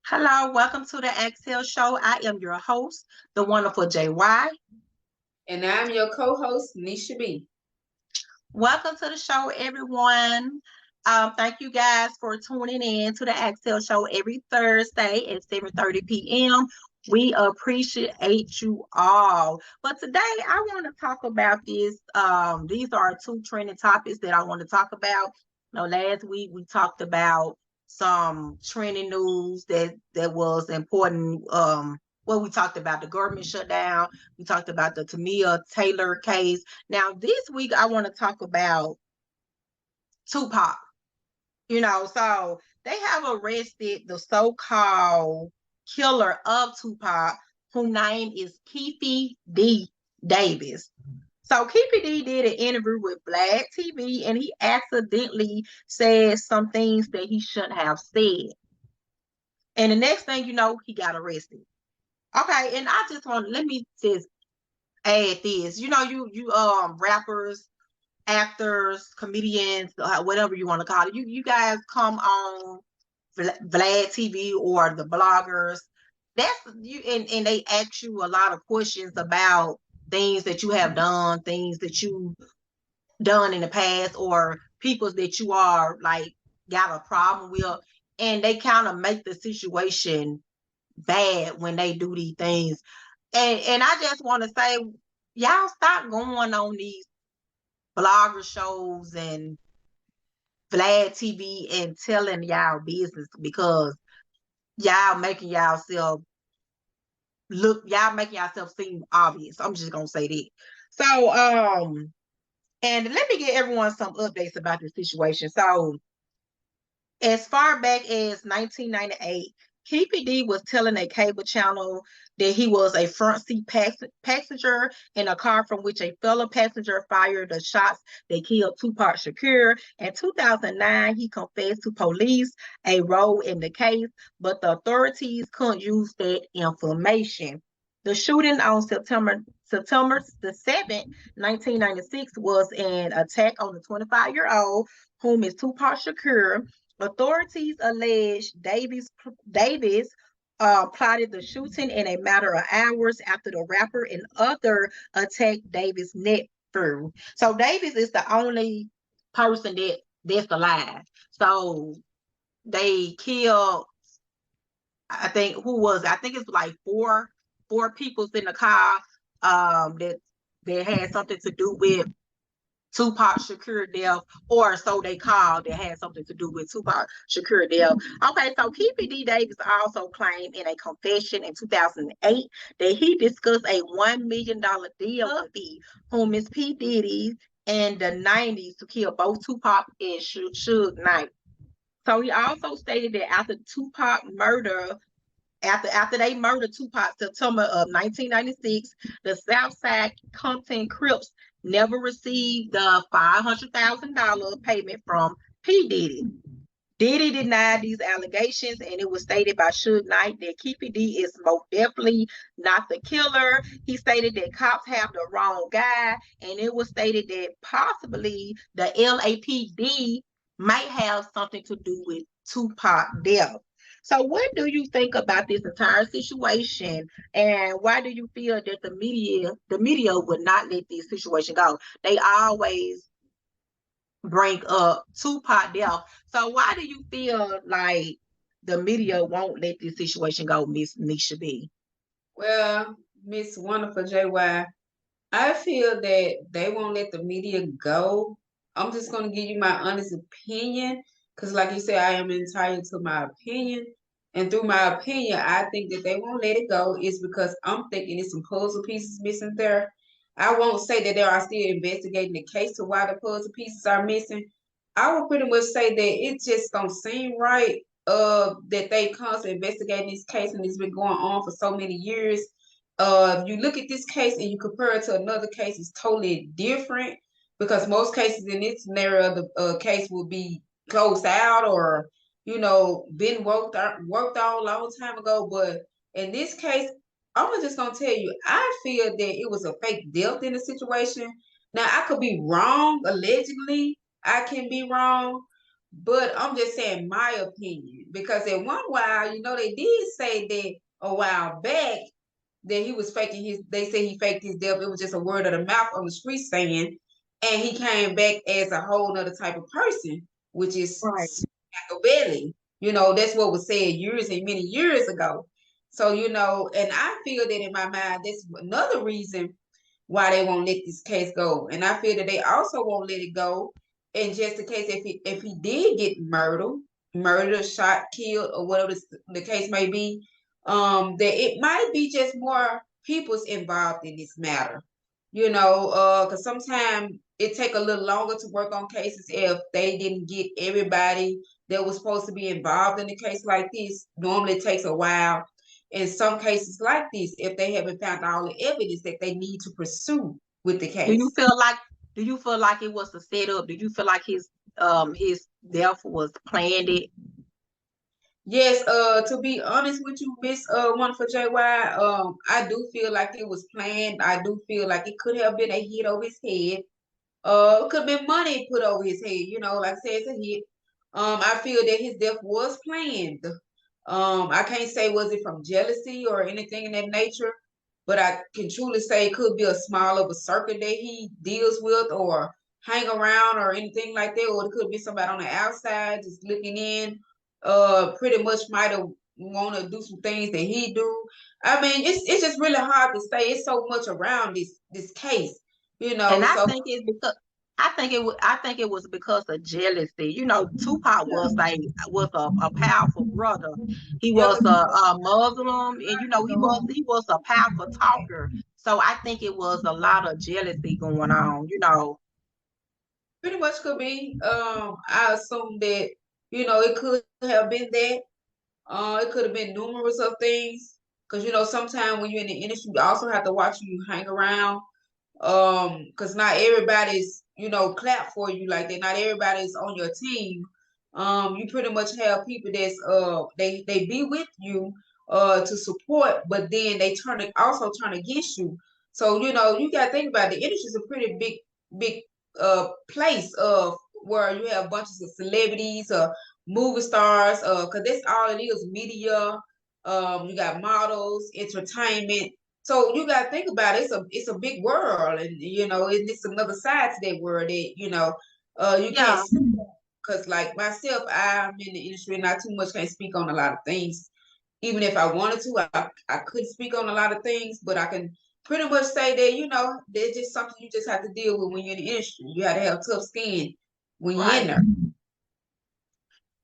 Hello, welcome to the Axel Show. I am your host, the wonderful JY. And I'm your co-host, Nisha B. Welcome to the show, everyone. Thank you guys for tuning in to the Axel Show every Thursday at 7:30 p.m. We appreciate you all. But today I want to talk about this. These are two trending topics that I want to talk about. Last week we talked about some trending news that was important. Well, we talked about the government shutdown. We talked about the Tamia Taylor case. Now, this week I want to talk about Tupac. So they have arrested the so-called killer of Tupac, whose name is keefeD Davis. So keefeD did an interview with Vlad TV, and he accidentally said some things that he shouldn't have said. And the next thing you know, he got arrested. Okay, and I just want let me just add this. You rappers, actors, comedians, whatever you want to call it. You guys come on Vlad TV or the bloggers. That's you, and they ask you a lot of questions about things that you have done, things that you done in the past, or people that you are like got a problem with, and they kind of make the situation bad when they do these things. And I just want to say, y'all stop going on these blogger shows and Vlad TV and telling y'all business, because y'all making y'all making yourself seem obvious. I'm just gonna say that. So and let me get everyone some updates about this situation. So as far back as 1998, keefeD was telling a cable channel that he was a front seat passenger in a car from which a fellow passenger fired the shots that killed Tupac Shakur. In 2009, he confessed to police a role in the case, but the authorities couldn't use that information. The shooting on September the 7th, 1996, was an attack on the 25-year-old, whom is Tupac Shakur. Authorities allege Davis plotted the shooting in a matter of hours after the rapper and other attacked Davis' nephew. So Davis is the only person that's alive. So they killed, I think, I think it's like four peoples in the car that had something to do with Tupac Shakur death, or so they called, that had something to do with Tupac Shakur death. Okay, so keefeD Davis also claimed in a confession in 2008 that he discussed a $1 million deal with P, whom is P. Diddy, in the 90s to kill both Tupac and Suge Knight. So he also stated that after they murdered Tupac September of 1996, the Southside Compton Crips never received the $500,000 payment from P. Diddy. Diddy denied these allegations, and it was stated by Suge Knight that keefeD is most definitely not the killer. He stated that cops have the wrong guy, and it was stated that possibly the LAPD might have something to do with Tupac death. So, what do you think about this entire situation, and why do you feel that the media would not let this situation go? They always bring up Tupac death. So why do you feel like the media won't let this situation go, Miss Nisha B? Well, Miss Wonderful JY, I feel that they won't let the media go. I'm just going to give you my honest opinion because, like you said, I am entitled to my opinion. And through my opinion, I think that they won't let it go is because I'm thinking there's some puzzle pieces missing there. I won't say that they are still investigating the case to why the puzzle pieces are missing. I would pretty much say that it just don't seem right that they constantly investigating this case and it's been going on for so many years. If you look at this case and you compare it to another case, it's totally different because most cases in this scenario, the case will be closed out or been worked out a long time ago. But in this case, I'm just gonna tell you, I feel that it was a fake death in the situation. Now I could be wrong, allegedly, I can be wrong, But I'm just saying my opinion, because at one while, they did say that a while back that he was faking they say he faked his death. It was just a word of the mouth on the street saying, and he came back as a whole nother type of person, which is Right. Machiavelli. That's what was said years and many years ago. So, and I feel that in my mind, that's another reason why they won't let this case go. And I feel that they also won't let it go in just in case if he did get murdered, shot, killed, or whatever the case may be, that it might be just more people's involved in this matter. Because sometimes it take a little longer to work on cases if they didn't get everybody that was supposed to be involved in a case like this. Normally it takes a while. In some cases like this, if they haven't found all the evidence that they need to pursue with the case. Do you feel like it was a setup? Do you feel like his death was planned? Yes, to be honest with you, Miss Wonderful JY, I do feel like it was planned. I do feel like it could have been a hit over his head. It could have been money put over his head, like I said, it's a hit. I feel that his death was planned. I can't say was it from jealousy or anything in that nature, but I can truly say it could be a small of a circle that he deals with or hang around or anything like that, or it could be somebody on the outside just looking in. Pretty much might have want to do some things that he do. I mean, it's just really hard to say. It's so much around this case, And I think it's because I think it was because of jealousy. Tupac was a powerful brother. He Yeah, was a Muslim, and he was a powerful talker. So I think it was a lot of jealousy going on. pretty much could be. I assume that it could have been that. It could have been numerous of things. Because sometimes when you're in the industry, you also have to watch who you hang around. Because not everybody's clap for you like that. Not everybody's on your team. You pretty much have people that's they be with you to support, but then they also turn against you. So you got to think about it. The industry is a pretty big place of where you have bunches of celebrities or movie stars, because that's all it is, media. You got models, entertainment. So you got to think about it. It's a big world, and it's another side to that world that you can't Yeah. speak on. Because like myself, I'm in the industry and I too much can't speak on a lot of things. Even if I wanted to, I could speak on a lot of things, but I can pretty much say that there's just something you just have to deal with when you're in the industry. You have to have tough skin when you're in Right. there.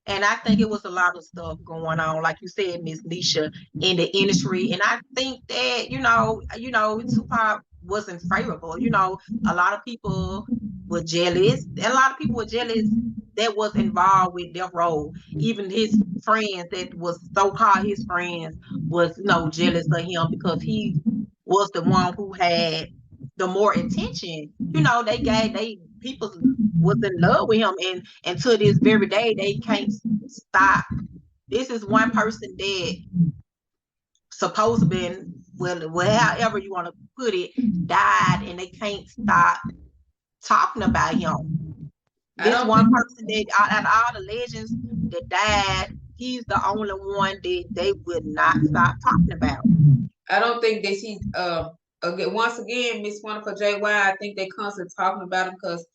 And I think it was a lot of stuff going on, like you said, Miss Nisha, in the industry. And I think that, Tupac wasn't favorable. A lot of people were jealous. A lot of people were jealous that was involved with their role. Even his friends that was so-called his friends was, jealous of him because he was the one who had the more attention. They people was in love with him, and to this very day they can't stop. This is one person that supposed to been, well, however you want to put it, died, and they can't stop talking about him. I This don't one think person that out of all the legends that died, he's the only one that they would not stop talking about. I don't think that he's again once again, Miss Wonderful JY. I think they constantly talking about him because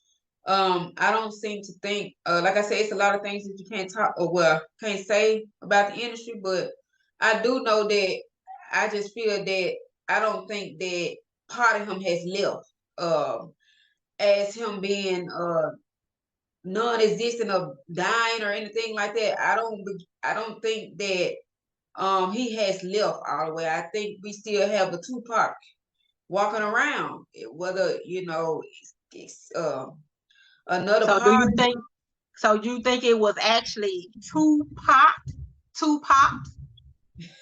I don't seem to think like I said, it's a lot of things that you can't talk or well can't say about the industry, but I do know that I just feel that I don't think that part of him has left as him being non-existent of dying or anything like that. I don't think that he has left all the way. I think we still have a Tupac walking around, whether it's another So do part. you think? So you think it was actually two pops?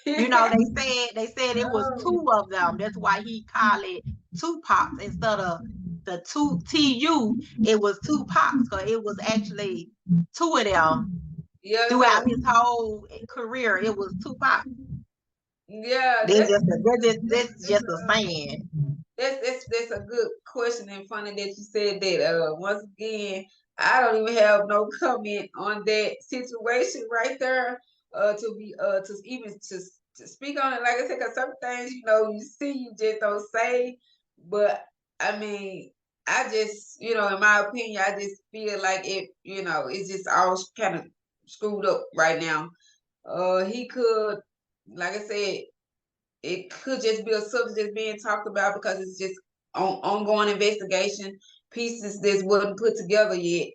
They said it was No. two of them. That's why he called it two pops instead of the two TU. It was two pops, because it was actually two of them Yeah, throughout his whole career. It was two pops. yeah, That's just a saying. that's a good question and funny that you said that. Once again, I don't even have no comment on that situation right there. To even to speak on it, like I said, because some things you see, you just don't say. But I mean, I just in my opinion, I just feel like it's just all kind of screwed up right now. He could, like I said, it could just be a subject that's being talked about because it's just ongoing investigation pieces that wasn't put together yet.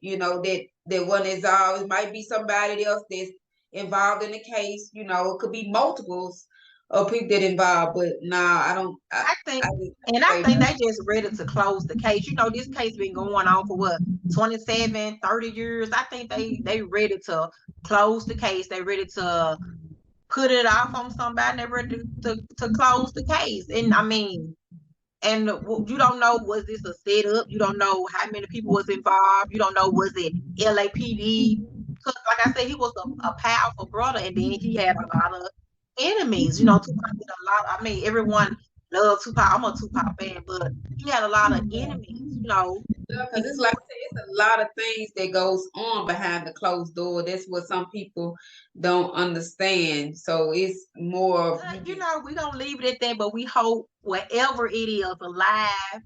That wasn't resolved. It might be somebody else that's involved in the case. It could be multiples of people that involved. But nah, I don't. I think, I and I say think they just ready to close the case. This case been going on for what, 27, 30 years. I think they ready to close the case. They ready to put it off on somebody. They ready to close the case. And I mean, and you don't know, was this a setup? You don't know how many people was involved. You don't know, was it LAPD? Because like I said, he was a powerful brother, and then he had a lot of enemies. Tupac did a lot. I mean, everyone loves Tupac. I'm a Tupac fan, but he had a lot of enemies. because it's like I said, it's a lot of things that goes on behind the closed door. That's what some people don't understand. So it's more of you just We're gonna leave it at that, but we hope wherever it is, alive,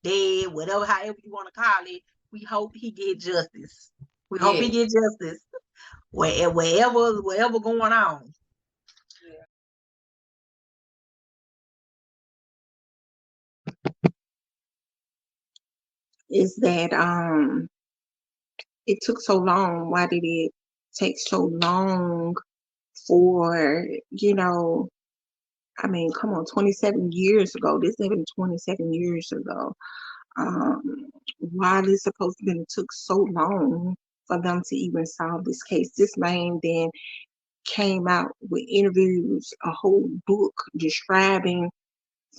dead, whatever, however you want to call it, we hope he get justice. We hope he yeah. get justice wherever going on. Is that it took so long? Why did it take so long for, I mean, come on, 27 years ago. This even 27 years ago. Why is supposed to been took so long for them to even solve this case? This man then came out with interviews, a whole book describing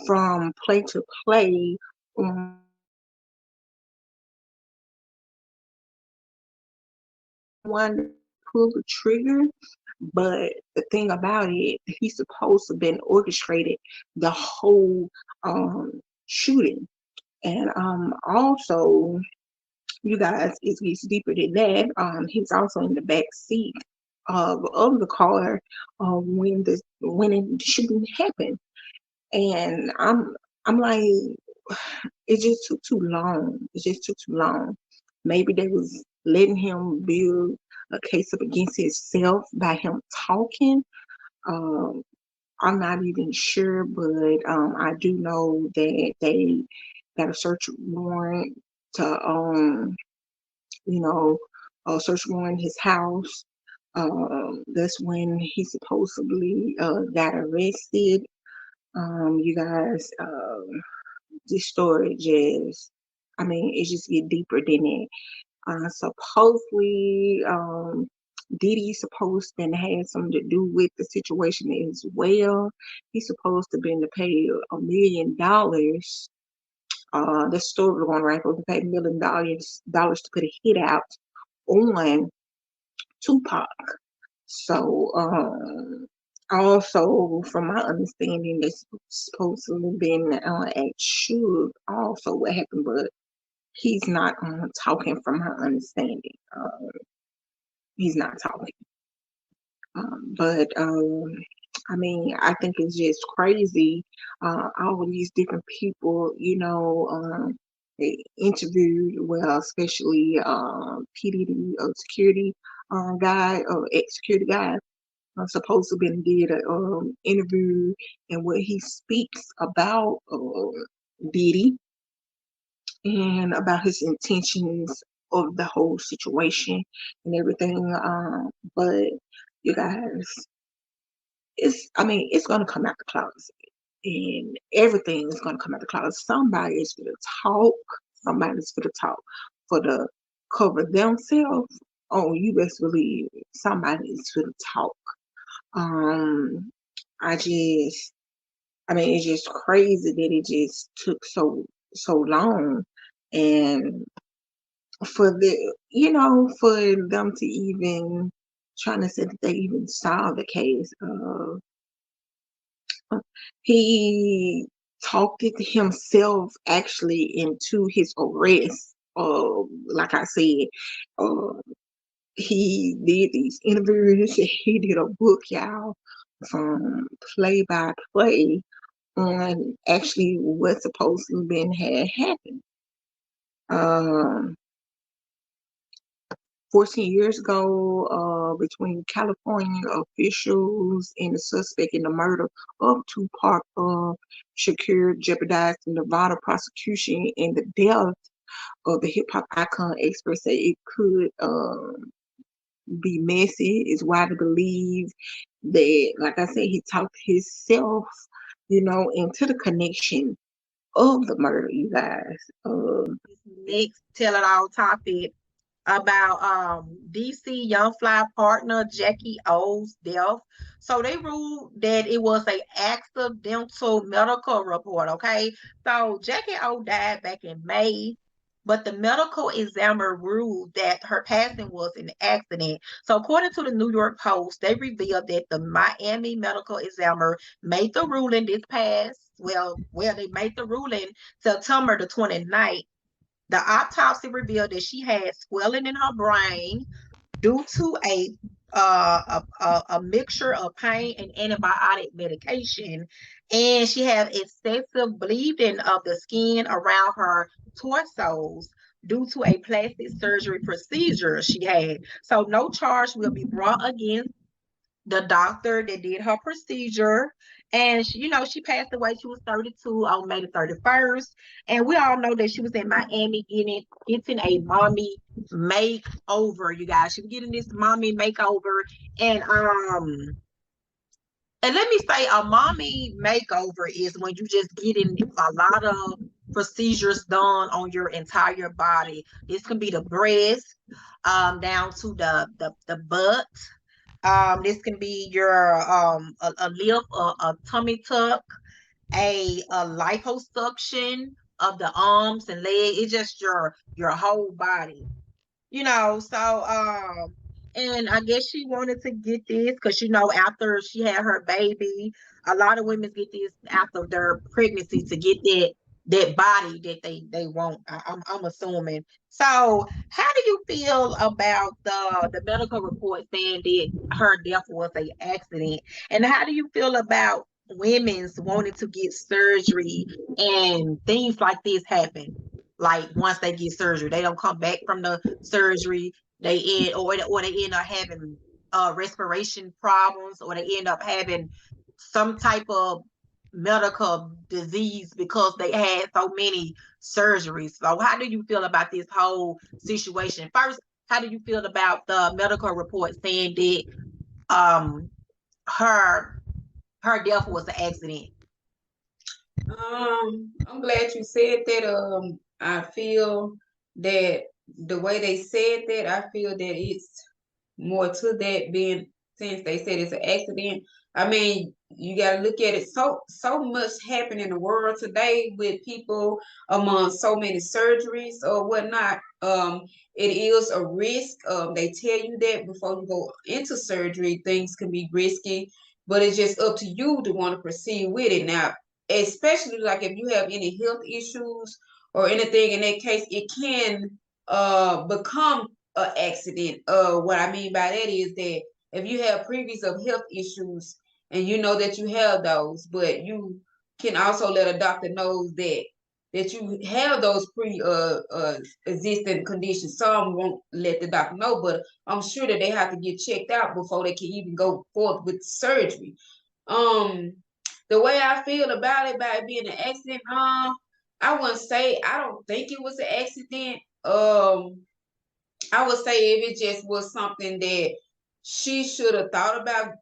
from play to play on one pull the trigger. But the thing about it, he's supposed to have been orchestrated the whole shooting. And also, you guys, it gets deeper than that. He's also in the back seat of the car when the shooting happened. And I'm like, it just took too long. It just took too long. Maybe they was letting him build a case up against himself by him talking. Um, I'm not even sure, but I do know that they got a search warrant to you know, search warrant his house. That's when he supposedly got arrested. You guys, this story just, I mean, it just get deeper than it. Supposedly, Diddy's supposed to have something to do with the situation as well. He's supposed to been to pay $1 million. The story going right, supposed to pay $1 million to put a hit out on Tupac. So, also from my understanding, they supposed to have been at Suge. Also, what happened, but he's not talking from my understanding. He's not talking. But I mean, I think it's just crazy. All of these different people, they interviewed, well, especially PDD, security guy, ex-security guy, supposed to been did a interview, and what he speaks about Diddy and about his intentions of the whole situation and everything. But you guys, I mean, it's gonna come out the closet, and everything is gonna come out the closet. Somebody is gonna talk. Somebody's gonna talk for the cover themselves. Oh, you best believe somebody is gonna talk. Um, I just, I mean, it's just crazy that it just took so long, and for them to even trying to say that they even solved the case. He talked it himself actually into his arrest like I said, uh, he did these interviews. He did a book, y'all, from play by play on actually what supposedly been had happened. Um, 14 years ago, between California officials and the suspect in the murder of Tupac Shakur jeopardized the Nevada prosecution, and the death of the hip hop icon. Experts say it could be messy. It's widely believed that, like I said, he talked himself, into the connection of the murder, you guys. Next tell it all topic about DC Young Fly partner Jackie O's death. So they ruled that it was a accidental medical report. Okay, so Jackie O died back in May, but the medical examiner ruled that her passing was an accident. So according to the New York Post, they revealed that the Miami medical examiner made the ruling this past. They made the ruling September the 29th. The autopsy revealed that she had swelling in her brain due to a mixture of pain and antibiotic medication, and she had excessive bleeding of the skin around her torsos due to a plastic surgery procedure she had. So no charge will be brought against the doctor that did her procedure. And she passed away. She was 32 on May the 31st. And we all know that she was in Miami getting a mommy makeover, you guys. She was getting this mommy makeover. And let me say, a mommy makeover is when you just getting a lot of procedures done on your entire body. This can be the breast, down to the butt. This can be your a lip, a tummy tuck, a liposuction of the arms and legs. It's just your whole body. And I guess she wanted to get this because after she had her baby, a lot of women get this after their pregnancy to get that body that they want. I'm assuming. So how do you feel about the medical report saying that her death was an accident? And how do you feel about women's wanting to get surgery and things like this happen? Like once they get surgery, they don't come back from the surgery. They end up having respiration problems, or they end up having some type of medical disease because they had so many surgeries. So how do you feel about this whole situation? First, how do you feel about the medical report saying that her death was an accident? I'm glad you said that. I feel that the way they said that, I feel that it's more to that being, since they said it's an accident. I mean, you got to look at it. So much happen in the world today with people among so many surgeries or whatnot. It is a risk. They tell you that before you go into surgery, things can be risky, but it's just up to you to want to proceed with it. Now, especially like if you have any health issues or anything in that case, it can become an accident. What I mean by that is that if you have previous of health issues and you know that you have those, but you can also let a doctor know that you have those existing conditions. Some won't let the doctor know, but I'm sure that they have to get checked out before they can even go forth with surgery. Um, the way I feel about it, by it being an accident, I wouldn't say, I don't think it was an accident. I would say if it just was something that she should have thought about,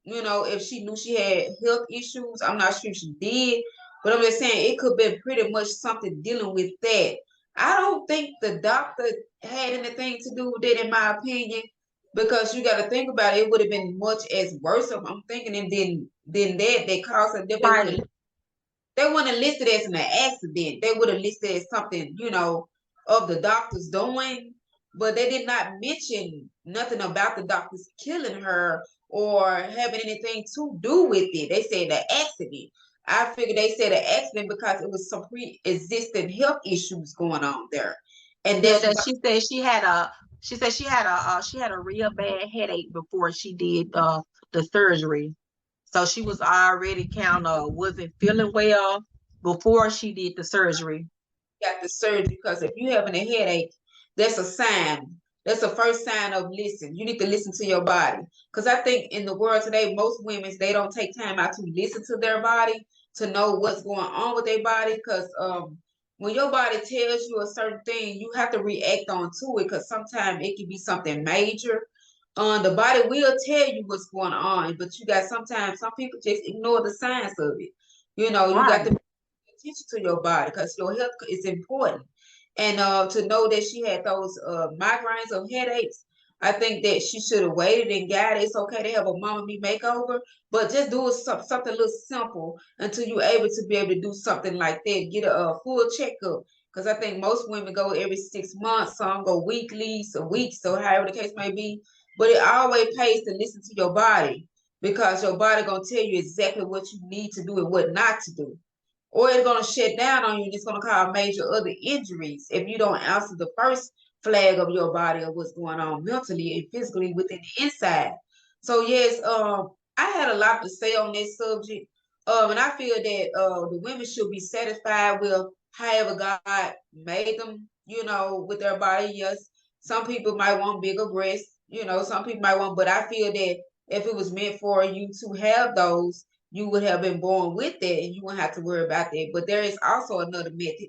if she knew she had health issues. I'm not sure she did, but I'm just saying it could be pretty much something dealing with that. I don't think the doctor had anything to do with it, in my opinion, because you got to think about it. It would have been much as worse. I'm thinking, and then that they caused her death. Right. They wouldn't have listed as an accident. They would have listed as something, of the doctors doing, but they did not mention nothing about the doctors killing her or having anything to do with it. They said the accident. I figured they said an accident because it was some pre-existing health issues going on there. And Yeah, that's that why she said she had a real bad headache before she did the surgery. So she was already kind of wasn't feeling well before she did the surgery. got the surgery, because if you having a headache, that's a sign. That's the first sign of listen. You need to listen to your body. Because I think in the world today, most women, they don't take time out to listen to their body, to know what's going on with their body. Because when your body tells you a certain thing, you have to react on to it, because sometimes it can be something major. The body will tell you what's going on, but you got sometimes some people just ignore the signs of it. You know, you got Right. to attention to your body, because your health is important. And to know that she had those migraines or headaches, I think that she should have waited and got it. It's okay to have a mama me makeover, but just do something a little simple until you're able to be able to do something like that. Get a full checkup. Because I think most women go every 6 months, some go weekly, some weeks, so however the case may be. But it always pays to listen to your body, because your body gonna tell you exactly what you need to do and what not to do, or it's going to shut down on you, and it's going to cause major other injuries if you don't answer the first flag of your body of what's going on mentally and physically within the inside. So yes, I had a lot to say on this subject, and I feel that the women should be satisfied with however God made them, you know, with their body. Yes, some people might want bigger breasts, you know, some people might want, but I feel that if it was meant for you to have those, you would have been born with that, and you wouldn't have to worry about that. But there is also another method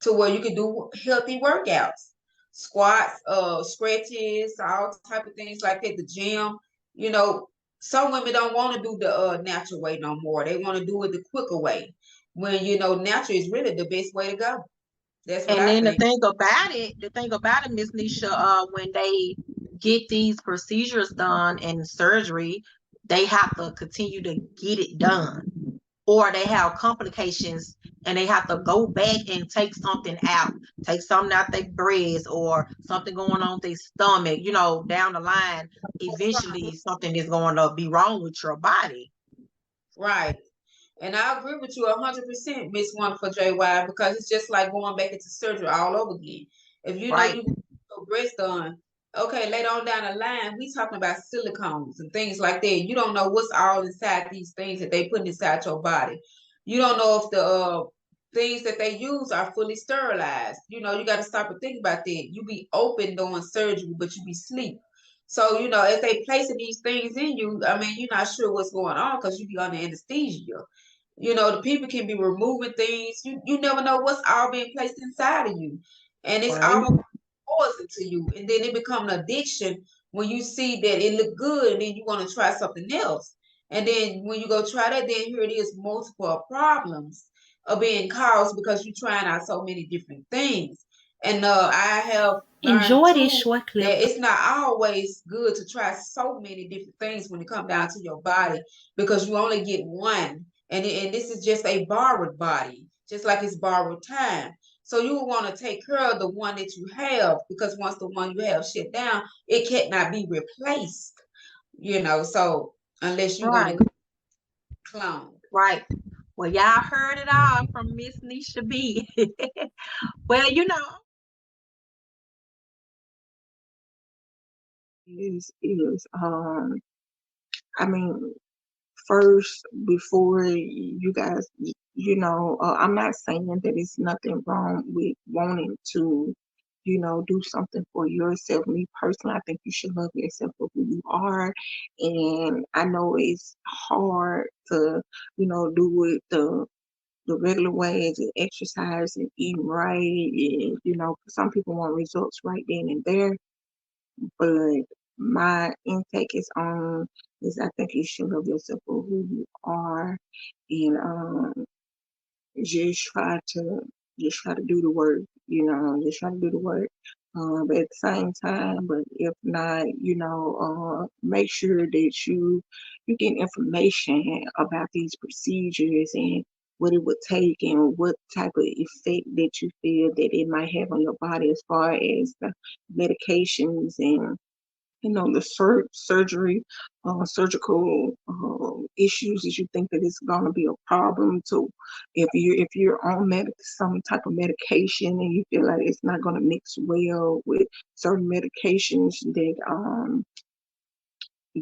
to where you can do healthy workouts, squats, stretches, all type of things like that, the gym. You know, some women don't want to do the natural way no more. They want to do it the quicker way, when you know natural is really the best way to go. That's what And I then think. the thing about it, Miss Nisha, when they get these procedures done and surgery, they have to continue to get it done, or they have complications and they have to go back and take something out their breast or something going on with their stomach. You know, down the line, eventually something is going to be wrong with your body. Right. And I agree with you 100%, Miss Wonderful JY, because it's just like going back into surgery all over again. If you know Right. you get your breast done, okay, later on down the line, we talking about silicones and things like that. You don't know what's all inside these things that they put inside your body. You don't know if the things that they use are fully sterilized. You know, you got to stop and think about that. You be open doing surgery, but you be sleep. So, you know, if they placing these things in you, I mean, you're not sure what's going on because you be under anesthesia. You know, the people can be removing things. You never know what's all being placed inside of you. And it's Right. almost poison to you. And then it becomes an addiction when you see that it look good and then you want to try something else. And then when you go try that, then here it is, multiple problems are being caused because you're trying out so many different things. And I have learned too that it's not always good to try so many different things when it comes down to your body, because you only get one, and this is just a borrowed body, just like it's borrowed time. So you want to take care of the one that you have, because once the one you have shut down, it cannot be replaced. You know, so unless you're Right. gonna clone. Right. Well, y'all heard it all from Miss Nisha B. Well, you know, Is I mean, first, before you guys, I'm not saying that it's nothing wrong with wanting to, do something for yourself. Me personally, I think you should love yourself for who you are. And I know it's hard to, do it the regular way, to exercise and eat right. And, some people want results right then and there. But my intake is I think you should love yourself for who you are, and just try to do the work, just try to do the work. But at the same time, but if not, make sure that you get information about these procedures and what it would take and what type of effect that you feel that it might have on your body as far as the medications the surgery, surgical issues, is you think that it's gonna be a problem. So if you're on some type of medication and you feel like it's not gonna mix well with certain medications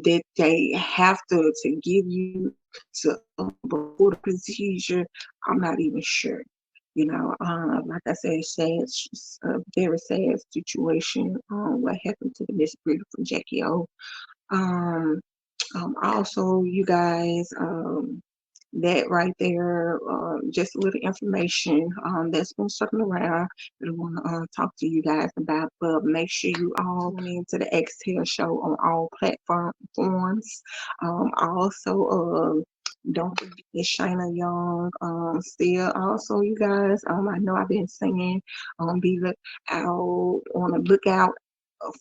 that they have to give you to before the procedure, I'm not even sure. Like I said, a very sad situation. What happened to the Miss Beautiful Jackie O. Um, Also, you guys, that right there, just a little information that's been circling around that I want to talk to you guys about. But make sure you all tune into the Exhale Show on all platforms. Also, don't forget Shayna Young. Still, also, you guys, I know I've been saying, be out on the lookout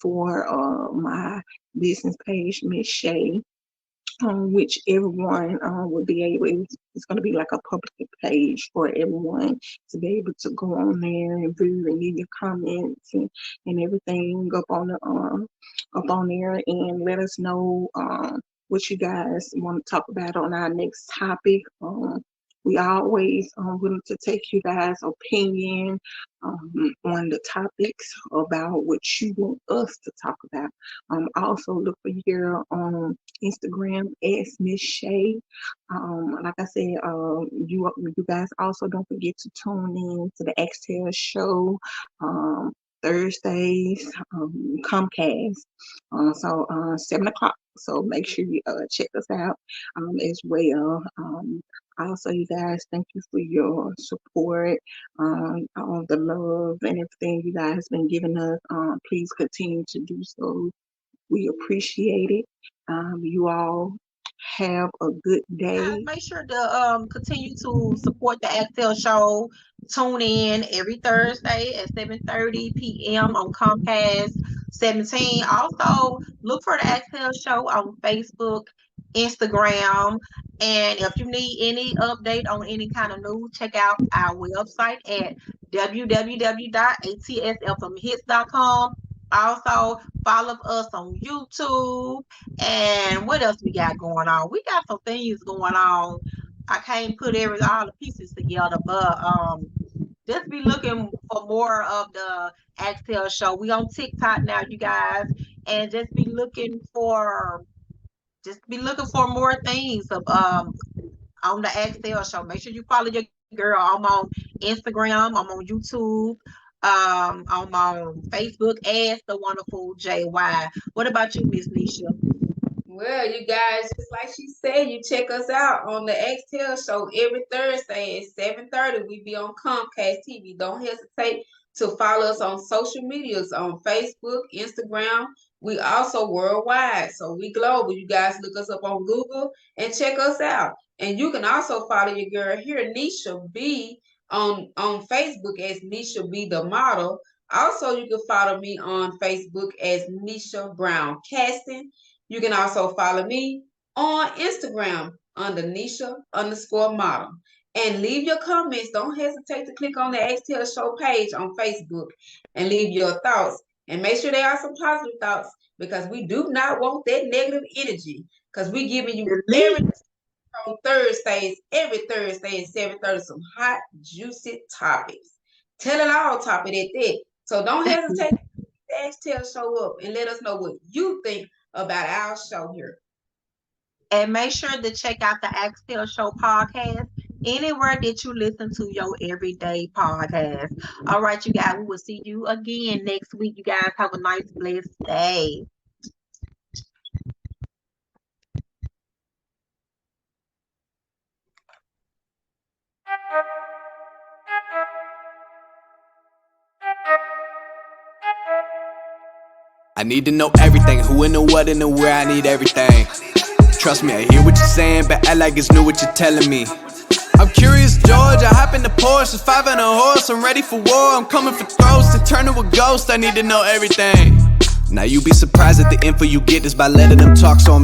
for my business page, Miss Shay, which everyone will be able. It's going to be like a public page for everyone to be able to go on there and view and leave your comments and everything up on there, and let us know what you guys want to talk about on our next topic. We always willing to take you guys' opinion on the topics about what you want us to talk about. Also look for here on Instagram as Miss Shay. Like I said, you guys also don't forget to tune in to the Exhale Show Thursdays, Comcast. So 7 o'clock. So make sure you check us out as well. Also, you guys, thank you for your support, all the love and everything you guys been giving us. Please continue to do so. We appreciate it. You all have a good day. Make sure to continue to support the Axel Show. Tune in every Thursday at 7:30 p.m. on Comcast 17. Also, look for the Axel Show on Facebook, Instagram. And if you need any update on any kind of news, check out our website at www.atsfmhits.com. Also, follow us on YouTube. And what else we got going on? We got some things going on. I can't put all the pieces together, but just be looking for more of the Axel Show. We on TikTok now, you guys, and just be looking for more things of on the Axel Show. Make sure you follow your girl. I'm on Instagram. I'm on YouTube. I'm on Facebook as the wonderful JY. What about you, Miss Nisha? Well, you guys, just like she said, you check us out on the Exhale Show every Thursday at 7:30. We be on Comcast TV. Don't hesitate to follow us on social medias on Facebook, Instagram. We also worldwide, so we global. You guys look us up on Google and check us out. And you can also follow your girl here, Nisha B, on Facebook as Nisha B the model. Also, you can follow me on Facebook as Nisha Brown Casting. You can also follow me on Instagram under Nisha_model. And leave your comments. Don't hesitate to click on the Exhale Show page on Facebook and leave your thoughts. And make sure they are some positive thoughts, because we do not want that negative energy. Because we're giving you every Thursday at 7:30, some hot, juicy topics. Tell it all topic at that. So don't hesitate to the Exhale Show up and let us know what you think about our show here. And make sure to check out the Axel Show podcast anywhere that you listen to your everyday podcast. All right, you guys, we will see you again next week. You guys have a nice, blessed day. I need to know everything, who and the what and the where, I need everything. Trust me, I hear what you're saying, but act like it's new what you're telling me. I'm curious, George, I hop in the Porsche, 5 and a horse, I'm ready for war, I'm coming for throats, to turn to a ghost, I need to know everything. Now you be surprised at the info you get is by letting them talk, so I'm